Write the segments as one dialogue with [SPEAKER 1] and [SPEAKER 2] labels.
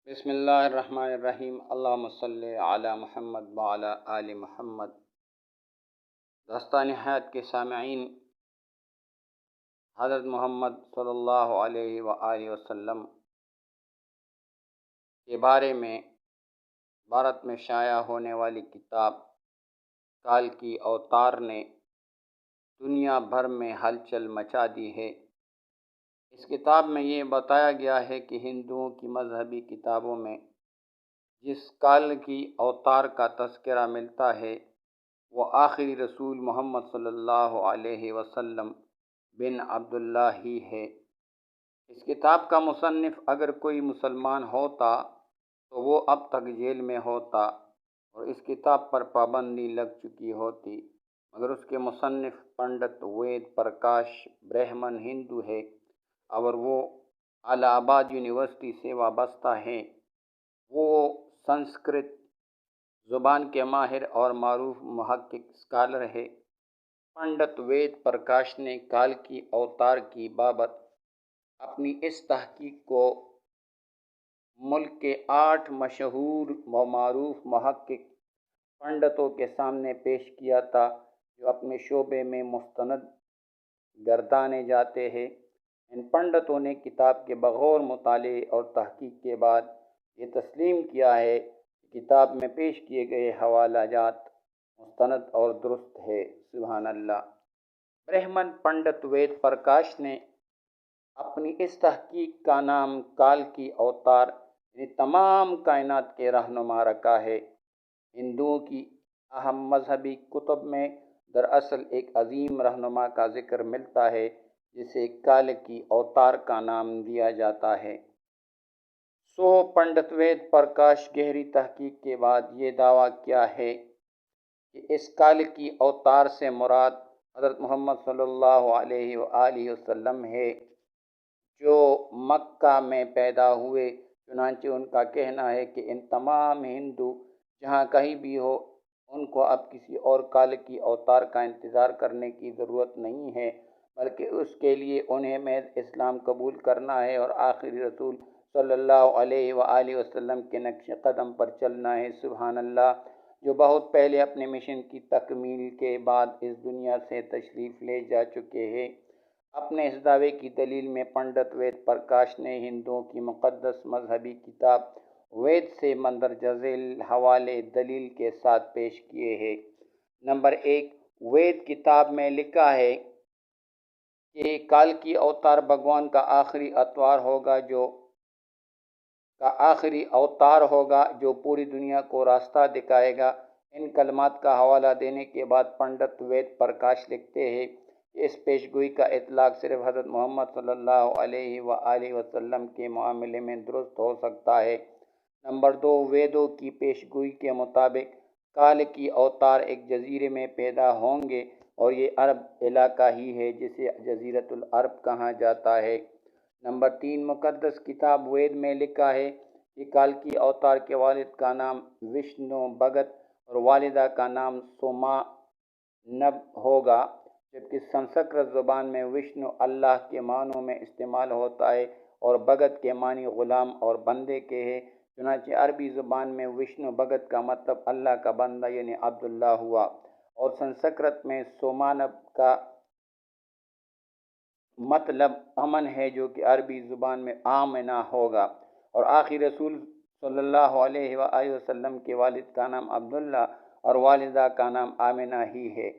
[SPEAKER 1] بسم اللہ الرحمن الرحیم، اللہم صلی علی محمد وعلی آل محمد۔ داستان حیات کے سامعین، حضرت محمد صلی اللہ علیہ وآلہ وسلم کے بارے میں بھارت میں شائع ہونے والی کتاب کال کی اوتار نے دنیا بھر میں ہلچل مچا دی ہے۔ اس کتاب میں یہ بتایا گیا ہے کہ ہندوؤں کی مذہبی کتابوں میں جس کال کی اوتار کا تذکرہ ملتا ہے وہ آخری رسول محمد صلی اللہ علیہ وسلم بن عبداللہ ہی ہے۔ اس کتاب کا مصنف اگر کوئی مسلمان ہوتا تو وہ اب تک جیل میں ہوتا اور اس کتاب پر پابندی لگ چکی ہوتی، مگر اس کے مصنف پنڈت وید پرکاش برہمن ہندو ہے اور وہ الہ آباد یونیورسٹی سے وابستہ ہیں۔ وہ سنسکرت زبان کے ماہر اور معروف محقق اسکالر ہے۔ پنڈت وید پرکاش نے کال کی اوتار کی بابت اپنی اس تحقیق کو ملک کے 8 مشہور و معروف محقق پنڈتوں کے سامنے پیش کیا تھا جو اپنے شعبے میں مستند گردانے جاتے ہیں۔ ان پنڈتوں نے کتاب کے بغور مطالعے اور تحقیق کے بعد یہ تسلیم کیا ہے کہ کتاب میں پیش کیے گئے حوالہ جات مستند اور درست ہے۔ سبحان اللہ۔ برہمن پنڈت وید پرکاش نے اپنی اس تحقیق کا نام کال کی اوتار یعنی تمام کائنات کے رہنما رکھا ہے۔ ہندوؤں کی اہم مذہبی کتب میں دراصل ایک عظیم رہنما کا ذکر ملتا ہے جسے کال کی اوتار کا نام دیا جاتا ہے۔ پنڈت وید پرکاش گہری تحقیق کے بعد یہ دعویٰ کیا ہے کہ اس کال کی اوتار سے مراد حضرت محمد صلی اللہ علیہ وآلہ وسلم ہے جو مکہ میں پیدا ہوئے۔ چنانچہ ان کا کہنا ہے کہ ان تمام ہندو جہاں کہیں بھی ہو ان کو اب کسی اور کال کی اوتار کا انتظار کرنے کی ضرورت نہیں ہے، بلکہ اس کے لیے انہیں محض اسلام قبول کرنا ہے اور آخری رسول صلی اللہ علیہ وآلہ وسلم کے نقش قدم پر چلنا ہے۔ سبحان اللہ، جو بہت پہلے اپنے مشن کی تکمیل کے بعد اس دنیا سے تشریف لے جا چکے ہیں۔ اپنے اس دعوے کی دلیل میں پنڈت وید پرکاش نے ہندوؤں کی مقدس مذہبی کتاب وید سے مندرجہ ذیل حوالے دلیل کے ساتھ پیش کیے ہیں۔ نمبر 1، وید کتاب میں لکھا ہے کہ کال کی اوتار بھگوان کا آخری اوتار ہوگا جو پوری دنیا کو راستہ دکھائے گا۔ ان کلمات کا حوالہ دینے کے بعد پنڈت وید پرکاش لکھتے ہیں کہ اس پیشگوئی کا اطلاق صرف حضرت محمد صلی اللہ علیہ وآلہ وسلم کے معاملے میں درست ہو سکتا ہے۔ نمبر 2، ویدوں کی پیشگوئی کے مطابق کال کی اوتار ایک جزیرے میں پیدا ہوں گے اور یہ عرب علاقہ ہی ہے جسے جزیرۃ العرب کہا جاتا ہے۔ نمبر 3، مقدس کتاب وید میں لکھا ہے کہ کال کی اوتار کے والد کا نام وشنو بھگت اور والدہ کا نام سومانب ہوگا، جبکہ سنسکرت زبان میں وشنو اللہ کے معنوں میں استعمال ہوتا ہے اور بھگت کے معنی غلام اور بندے کے ہیں۔ چنانچہ عربی زبان میں وشنو بھگت کا مطلب اللہ کا بندہ یعنی عبداللہ ہوا، اور سنسکرت میں سومانب کا مطلب امن ہے جو کہ عربی زبان میں آمنہ ہوگا، اور آخری رسول صلی اللہ علیہ وآلہ وسلم کے والد کا نام عبداللہ اور والدہ کا نام آمنہ ہی ہے۔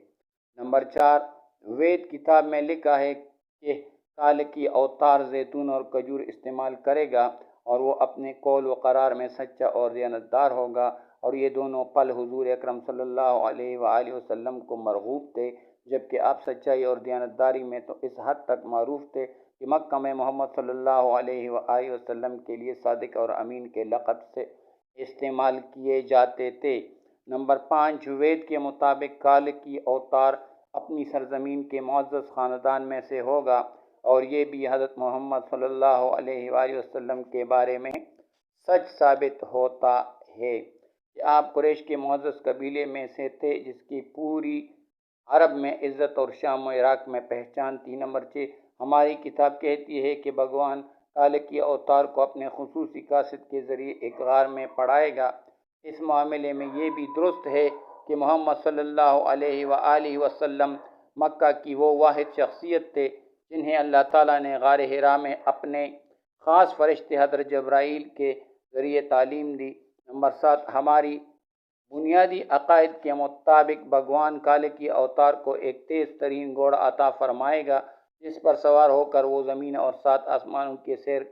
[SPEAKER 1] نمبر 4، وید کتاب میں لکھا ہے کہ کال کی اوتار زیتون اور کھجور استعمال کرے گا اور وہ اپنے قول و قرار میں سچا اور دیانتدار ہوگا، اور یہ دونوں پل حضور اکرم صلی اللہ علیہ وآلہ وسلم کو مرغوب تھے، جبکہ آپ سچائی اور دیانتداری میں تو اس حد تک معروف تھے کہ مکہ میں محمد صلی اللہ علیہ وآلہ وسلم کے لیے صادق اور امین کے لقب سے استعمال کیے جاتے تھے۔ نمبر 5، وید کے مطابق کال کی اوتار اپنی سرزمین کے معزز خاندان میں سے ہوگا، اور یہ بھی حضرت محمد صلی اللہ علیہ وآلہ وسلم کے بارے میں سچ ثابت ہوتا ہے کہ آپ قریش کے معزز قبیلے میں سے تھے جس کی پوری عرب میں عزت اور شام و عراق میں پہچان تھی۔ نمبر 6، ہماری کتاب کہتی ہے کہ بھگوان کال کی اوتار کو اپنے خصوصی قاصد کے ذریعے ایک غار میں پڑھائے گا۔ اس معاملے میں یہ بھی درست ہے کہ محمد صلی اللہ علیہ وآلہ وسلم مکہ کی وہ واحد شخصیت تھے جنہیں اللہ تعالیٰ نے غار حرا میں اپنے خاص فرشتے حضرت جبرائیل کے ذریعے تعلیم دی۔ نمبر 7، ہماری بنیادی عقائد کے مطابق بھگوان کال کی اوتار کو ایک تیز ترین گھوڑا عطا فرمائے گا جس پر سوار ہو کر وہ زمین اور 7 آسمانوں کی سیر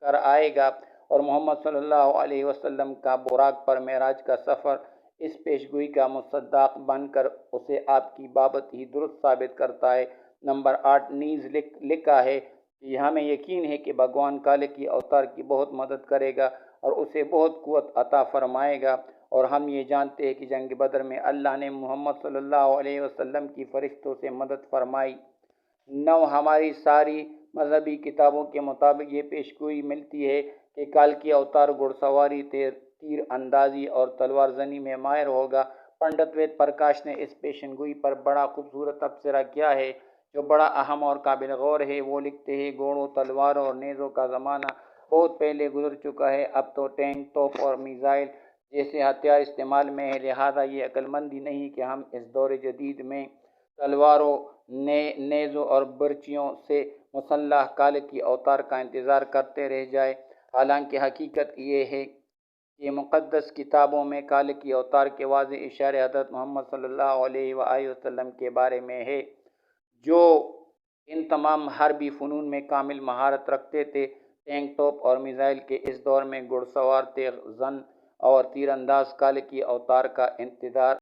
[SPEAKER 1] کر آئے گا، اور محمد صلی اللہ علیہ وسلم کا براق پر معراج کا سفر اس پیشگوئی کا مصداق بن کر اسے آپ کی بابت ہی درست ثابت کرتا ہے۔ نمبر 8، نیز لکھا ہے کہ ہمیں یقین ہے کہ بھگوان کال کی اوتار کی بہت مدد کرے گا اور اسے بہت قوت عطا فرمائے گا، اور ہم یہ جانتے ہیں کہ جنگ بدر میں اللہ نے محمد صلی اللہ علیہ وسلم کی فرشتوں سے مدد فرمائی۔ 9، ہماری ساری مذہبی کتابوں کے مطابق یہ پیشگوئی ملتی ہے کہ کال کی اوتار گھڑ سواری، تیر اندازی اور تلوار زنی میں ماہر ہوگا۔ پنڈت وید پرکاش نے اس پیشن گوئی پر بڑا خوبصورت تبصرہ کیا ہے جو بڑا اہم اور قابل غور ہے۔ وہ لکھتے ہیں، گھوڑوں، تلواروں اور نیزوں کا زمانہ بہت پہلے گزر چکا ہے، اب تو ٹینک، توپ اور میزائل جیسے ہتھیار استعمال میں ہے، لہٰذا یہ عقل مندی نہیں کہ ہم اس دور جدید میں تلواروں، نیزوں اور برچیوں سے مسلح کال کی اوتار کا انتظار کرتے رہ جائیں۔ حالانکہ حقیقت یہ ہے کہ مقدس کتابوں میں کال کی اوتار کے واضح اشارے حضرت محمد صلی اللہ علیہ وآلہ وسلم کے بارے میں ہے، جو ان تمام حربی فنون میں کامل مہارت رکھتے تھے۔ ٹینک، توپ اور میزائل کے اس دور میں گھڑ سوار، تیغ زن اور تیر انداز کال کی اوتار کا انتظار